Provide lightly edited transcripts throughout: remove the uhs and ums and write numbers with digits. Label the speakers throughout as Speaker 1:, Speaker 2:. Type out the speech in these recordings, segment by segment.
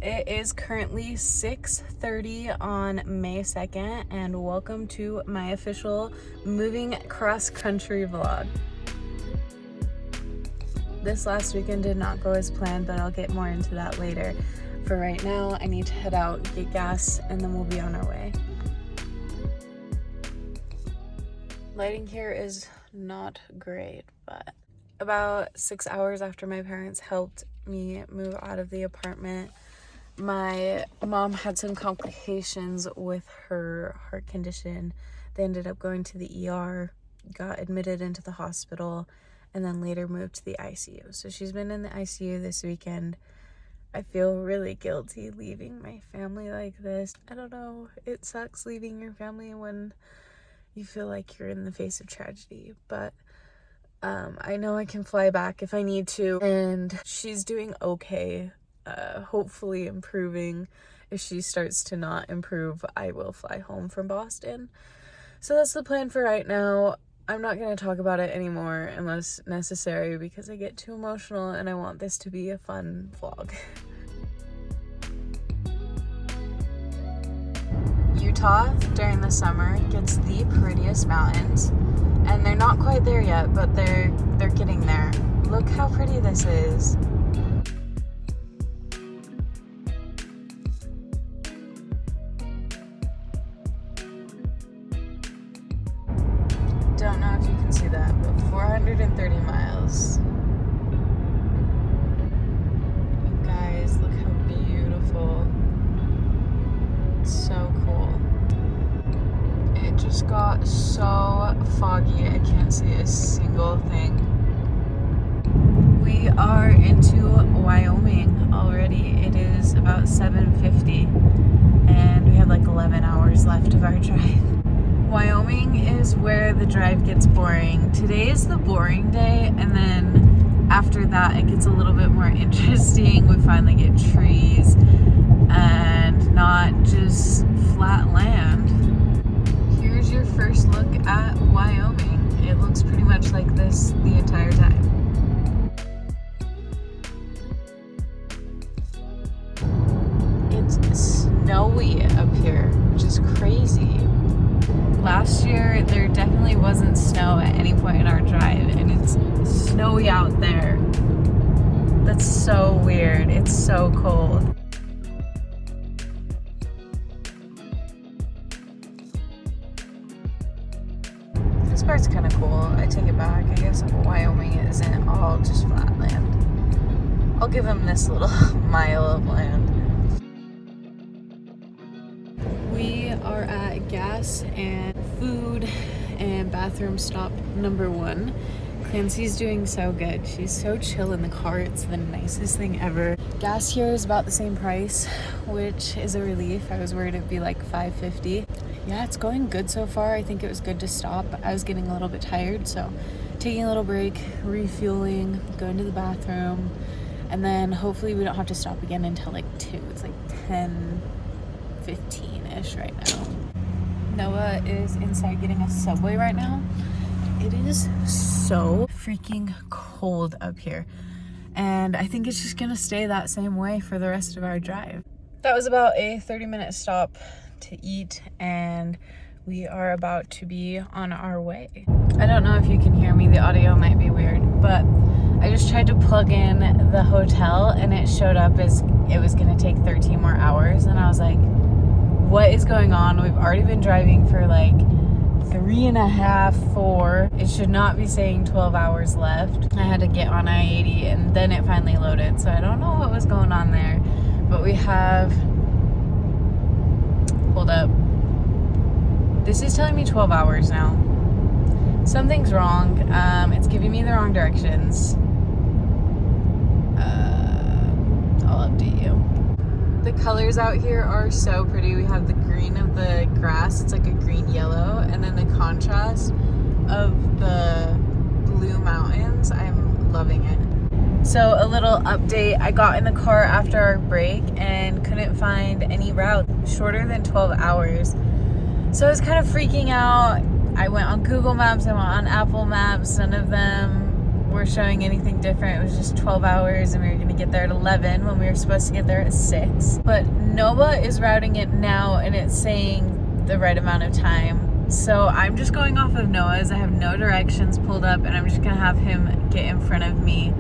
Speaker 1: It is currently 6:30 on May 2nd, and welcome to my official moving cross-country vlog. This last weekend did not go as planned, but I'll get more into that later. For right now, I need to head out, get gas, and then we'll be on our way. Lighting here is not great, but about 6 hours after my parents helped me move out of the apartment, my mom had some complications with her heart condition. They ended up going to the ER, got admitted into the hospital, and then later moved to the ICU. So she's been in the ICU this weekend. I feel really guilty leaving my family like this. I don't know, it sucks leaving your family when you feel like you're in the face of tragedy, but I know I can fly back if I need to, and she's doing okay. Hopefully improving. If she starts to not improve, I will fly home from Boston. So that's the plan for right now. I'm not going to talk about it anymore unless necessary because I get too emotional and I want this to be a fun vlog. Utah during the summer gets the prettiest mountains, and they're not quite there yet, but they're getting there. Look how pretty this is. Don't know if you can see that, but 430 miles. You guys, look how beautiful. It's so cool. It just got so foggy, I can't see a single thing. We are into Wyoming already. It is about 7:50, and we have like 11 hours left of our drive. Wyoming is where the drive gets boring. Today is the boring day, and then after that it gets a little bit more interesting. We finally get trees and not just flat land. Here's your first look at Wyoming. It looks pretty much like this the entire time. It's snowy up here, which is crazy. Last year, there definitely wasn't snow at any point in our drive, and it's snowy out there. That's so weird. It's so cold. This part's kind of cool. I take it back. I guess Wyoming isn't all just flat land. I'll give them this little mile of land. We are at gas and food and bathroom stop number 1. Clancy's doing so good. She's so chill in the car. It's the nicest thing ever. Gas here is about the same price, which is a relief. I was worried it'd be like $5.50. Yeah, it's going good so far. I think it was good to stop. I was getting a little bit tired, so taking a little break, refueling, going to the bathroom, and then hopefully we don't have to stop again until like 2. It's like 10:15-ish right now. Noah is inside getting a Subway right now. It is so freaking cold up here, and I think it's just gonna stay that same way for the rest of our drive. That was about a 30-minute stop to eat, and we are about to be on our way. I don't know if you can hear me, the audio might be weird, but I just tried to plug in the hotel and it showed up as it was gonna take 13 more hours, and I was like, what is going on? We've already been driving for like 3.5, 4. It should not be saying 12 hours left. I had to get on I-80 and then it finally loaded, so I don't know what was going on there, but we have, hold up, this is telling me 12 hours now. Something's wrong. It's giving me the wrong directions. I'll update you. The colors out here are so pretty. We have the green of the grass, it's like a green yellow, and then the contrast of the blue mountains. I'm loving it. So a little update, I got in the car after our break and couldn't find any route shorter than 12 hours. So I was kind of freaking out. I went on Google Maps, I went on Apple Maps, none of them were showing anything different. It was just 12 hours and we were gonna get there at 11 when we were supposed to get there at 6. But Nova is routing it now and it's saying the right amount of time. So I'm just going off of Noah's. I have no directions pulled up and I'm just gonna have him get in front of me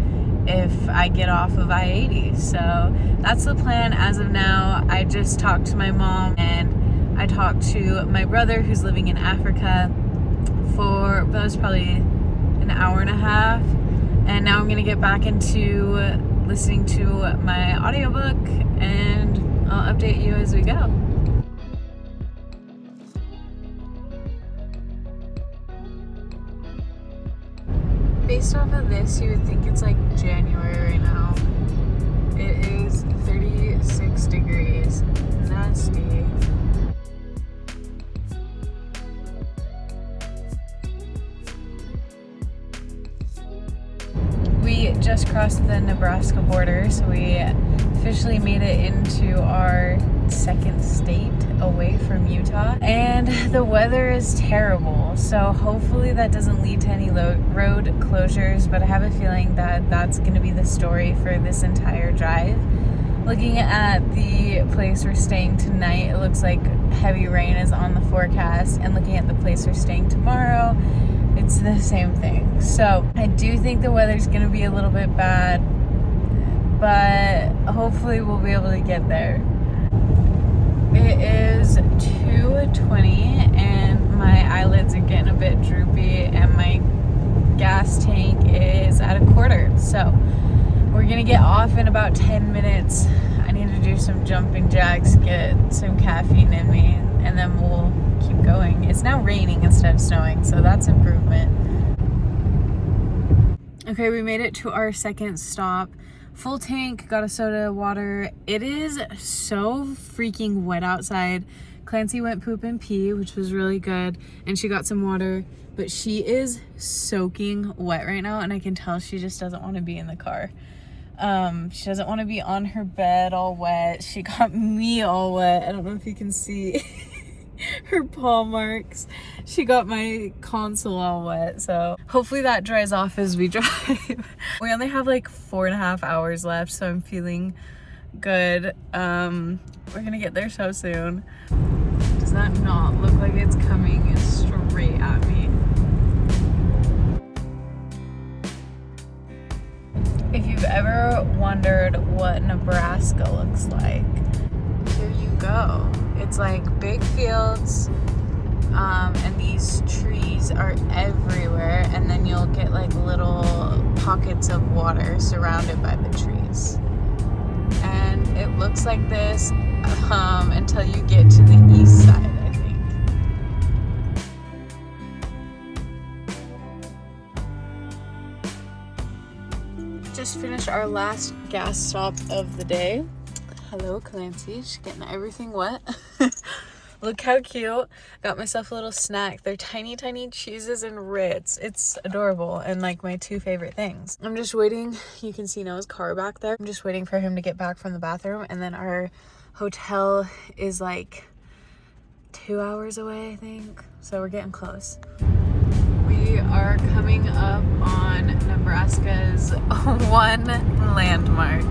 Speaker 1: if I get off of I-80. So that's the plan as of now. I just talked to my mom and I talked to my brother who's living in Africa for, that was probably an hour and a half. And now I'm gonna get back into listening to my audiobook and I'll update you as we go. Based off of this, you would think it's like January right now. It is 36 degrees. Nasty. We just crossed the Nebraska border, so we officially made it into our second state away from Utah. And the weather is terrible, so hopefully that doesn't lead to any road closures, but I have a feeling that that's going to be the story for this entire drive. Looking at the place we're staying tonight, it looks like heavy rain is on the forecast, and looking at the place we're staying tomorrow, it's the same thing. So I do think the weather's going to be a little bit bad, but hopefully we'll be able to get there. It is 2:20 and my eyelids are getting a bit droopy and my gas tank is at a quarter. So we're gonna get off in about 10 minutes. I need to do some jumping jacks, get some caffeine in me, and then we'll keep going. It's now raining instead of snowing, so that's improvement. Okay, we made it to our second stop. Full tank, got a soda, water. It is so freaking wet outside. Clancy went poop and pee, which was really good, and she got some water, but she is soaking wet right now, and I can tell she just doesn't want to be in the car. She doesn't want to be on her bed all wet. She got me all wet. I don't know if you can see her paw marks. She got my console all wet, so hopefully that dries off as we drive. We only have like 4.5 hours left, so I'm feeling good. We're gonna get there so soon. Does that not look like it's coming straight at me? If you've ever wondered what Nebraska looks like, here you go. It's like big fields, and these trees are everywhere, and then you'll get like little pockets of water surrounded by the trees. And it looks like this until you get to the east side, I think. Just finished our last gas stop of the day. Hello, Clancy. She's getting everything wet. Look how cute. Got myself a little snack. They're tiny, tiny cheeses and Ritz. It's adorable and like my two favorite things. I'm just waiting. You can see Noah's car back there. I'm just waiting for him to get back from the bathroom, and then our hotel is like 2 hours away, I think. So we're getting close. We are coming up on Nebraska's one landmark.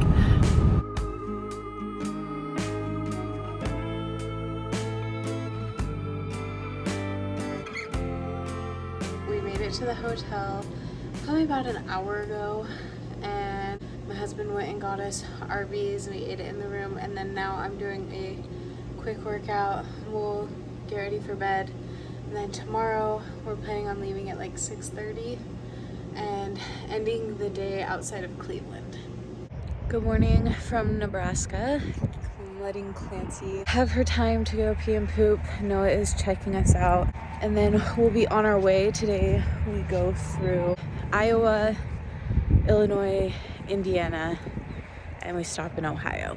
Speaker 1: To the hotel probably about an hour ago, and my husband went and got us Arby's and we ate it in the room, and then now I'm doing a quick workout. We'll get ready for bed, and then tomorrow we're planning on leaving at like 6:30 and ending the day outside of Cleveland. Good morning from Nebraska. I'm letting Clancy have her time to go pee and poop. Noah is checking us out. And then we'll be on our way. Today we go through Iowa, Illinois, Indiana, and we stop in Ohio.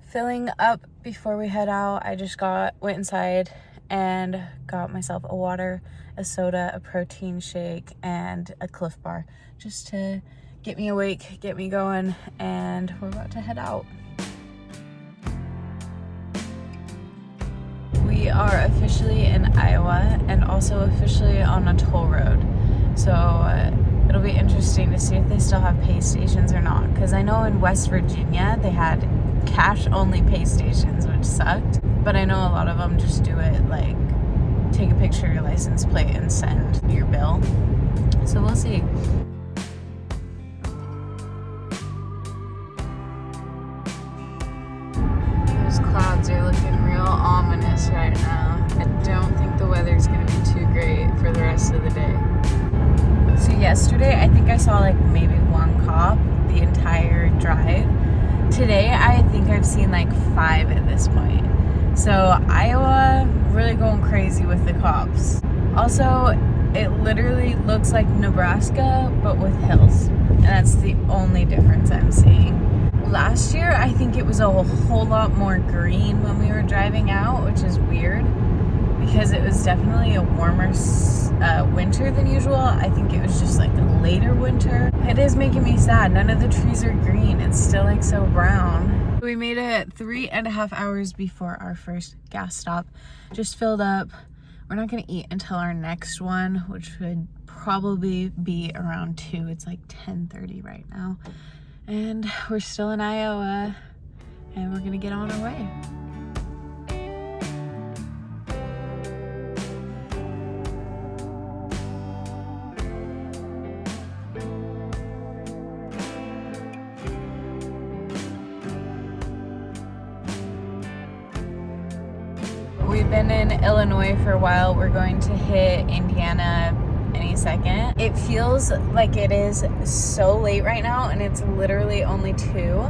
Speaker 1: Filling up before we head out, I just went inside and got myself a water, a soda, a protein shake, and a Cliff Bar, just to get me awake, get me going, and we're about to head out. We are officially in Iowa and also officially on a toll road. So it'll be interesting to see if they still have pay stations or not, because I know in West Virginia they had cash only pay stations, which sucked, but I know a lot of them just do it like take a picture of your license plate and send your bill, so we'll see. Those clouds are looking real ominous right now. I don't think the weather's gonna be too great for the rest of the day. So yesterday, I think I saw like maybe one cop the entire drive. Today, I think I've seen like 5 at this point. So Iowa, really going crazy with the cops. Also, it literally looks like Nebraska, but with hills. And that's the only difference I'm seeing. Last year, I think it was a whole lot more green when we were driving out, which is weird because it was definitely a warmer winter than usual. I think it was just like a later winter. It is making me sad. None of the trees are green. It's still like so brown. We made it 3.5 hours before our first gas stop. Just filled up. We're not gonna eat until our next one, which would probably be around 2. It's like 10:30 right now. And we're still in Iowa, and we're gonna get on our way. We've been in Illinois for a while. We're going to hit Indiana any second. It feels like it is so late right now, and it's literally only 2.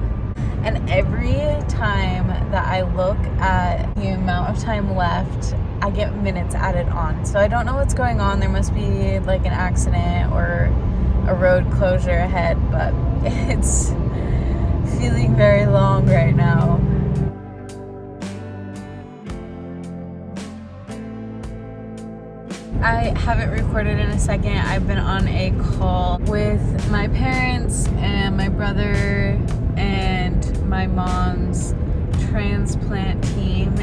Speaker 1: And every time that I look at the amount of time left, I get minutes added on. So I don't know what's going on. There must be like an accident or a road closure ahead, but it's feeling very long right now. I haven't recorded in a second. I've been on a call with my parents and my brother and my mom's transplant team,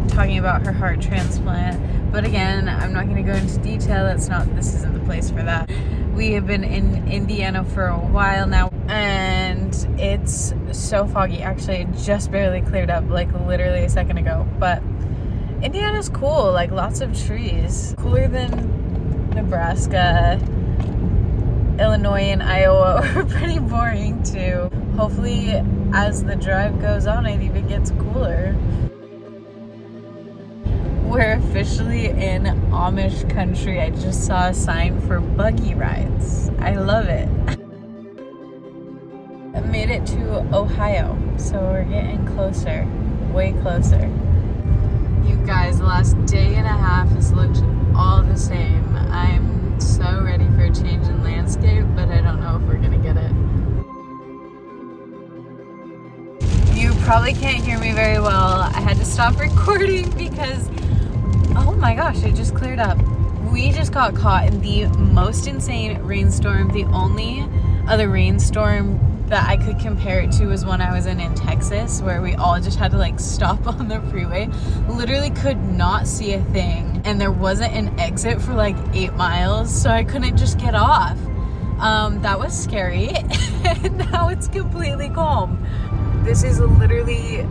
Speaker 1: talking about her heart transplant. But again, I'm not going to go into detail. This isn't the place for that. We have been in Indiana for a while now, and it's so foggy. Actually, it just barely cleared up, like literally a second ago. But Indiana's cool, like lots of trees. Cooler than Nebraska. Illinois and Iowa were pretty boring too. Hopefully, as the drive goes on, it even gets cooler. We're officially in Amish country. I just saw a sign for buggy rides. I love it. I made it to Ohio, so we're getting closer, way closer. You guys, the last day and a half has looked all the same. I'm so ready for a change in landscape, but I don't know if we're gonna get it. You probably can't hear me very well. I had to stop recording because, oh my gosh, it just cleared up. We just got caught in the most insane rainstorm. The only other rainstorm that I could compare it to was when I was in Texas, where we all just had to like stop on the freeway. Literally could not see a thing, and there wasn't an exit for like 8 miles, so I couldn't just get off. That was scary. And now it's completely calm. This is literally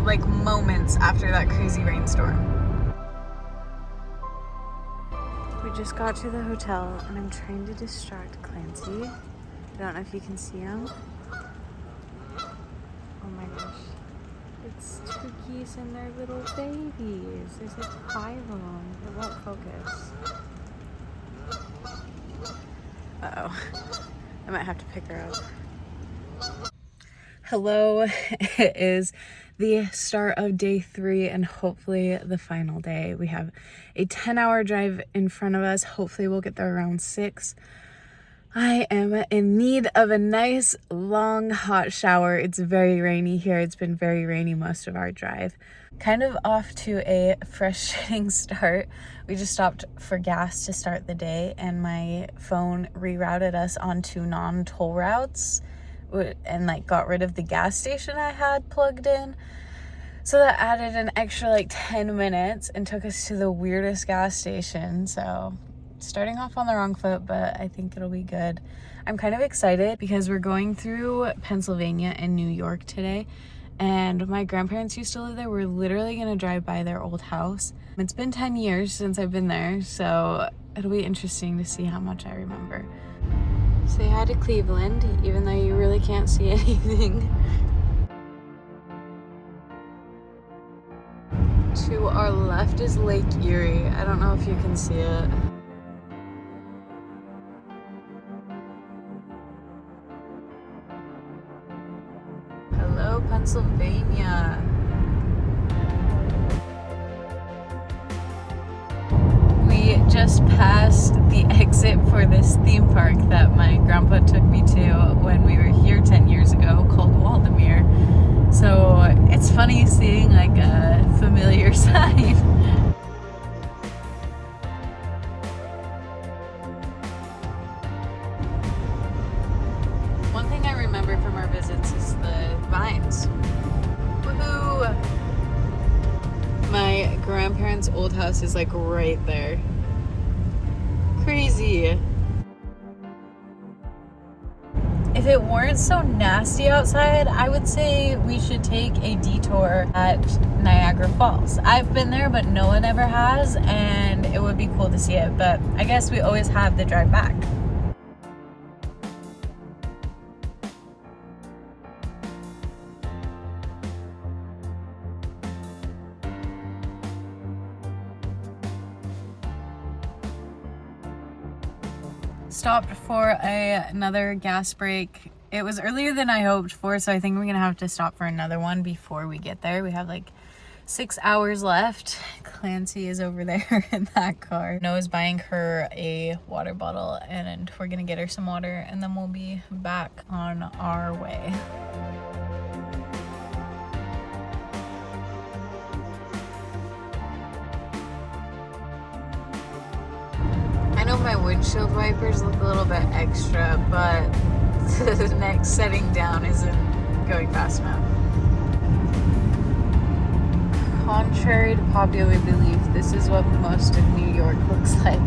Speaker 1: like moments after that crazy rainstorm. We just got to the hotel, and I'm trying to distract Clancy. I don't know if you can see him. Oh my gosh. It's 2 geese and their little babies. There's like 5 of them. It won't focus. Uh-oh. I might have to pick her up. Hello. It is the start of day 3 and hopefully the final day. We have a 10-hour drive in front of us. Hopefully we'll get there around 6. I am in need of a nice, long, hot shower. It's very rainy here. It's been very rainy most of our drive. Kind of off to a frustrating start. We just stopped for gas to start the day, and my phone rerouted us onto non-toll routes and like got rid of the gas station I had plugged in. So that added an extra like 10 minutes and took us to the weirdest gas station. So starting off on the wrong foot, but I think it'll be good. I'm kind of excited because we're going through Pennsylvania and New York today, and my grandparents used to live there. We're literally gonna drive by their old house. It's been 10 years since I've been there, so it'll be interesting to see how much I remember. Say hi to Cleveland, even though you really can't see anything. To our left is Lake Erie. I don't know if you can see it. Hello, Pennsylvania. We just passed the exit for this theme park that my grandpa took me to when we were here 10 years ago, called Waldemere. So it's funny seeing like a familiar sign. One thing I remember from our visits is the vines. Woohoo! My grandparents' old house is like right there. Crazy. If it weren't so nasty outside, I would say we should take a detour at Niagara Falls. I've been there, but no one ever has, and it would be cool to see it, but I guess we always have the drive back. Stopped for another gas break. It was earlier than I hoped for, so I think we're gonna have to stop for another one before we get there. We have like 6 hours left. Clancy is over there in that car. Noah's buying her a water bottle, and we're gonna get her some water, and then we'll be back on our way. I know my windshield wipers look a little bit extra, but the next setting down isn't going fast enough. Contrary to popular belief, this is what most of New York looks like.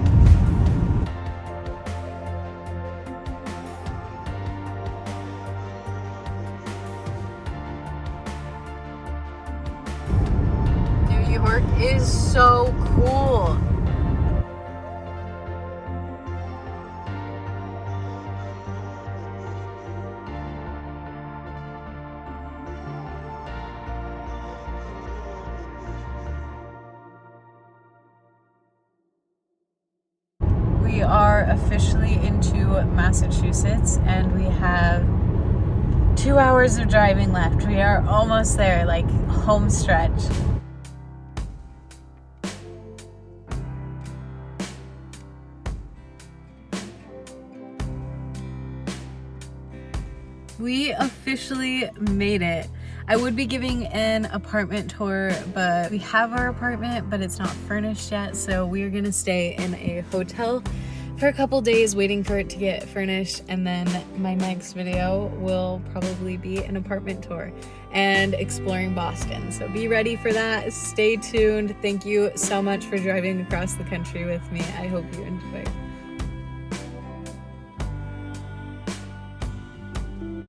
Speaker 1: New York is so cool. We are officially into Massachusetts, and we have 2 hours of driving left. We are almost there, like home stretch. We officially made it. I would be giving an apartment tour, but we have our apartment, but it's not furnished yet, so we are gonna stay in a hotel for a couple days waiting for it to get furnished, and then my next video will probably be an apartment tour and exploring Boston. So be ready for that. Stay tuned. Thank you so much for driving across the country with me. I hope you enjoyed.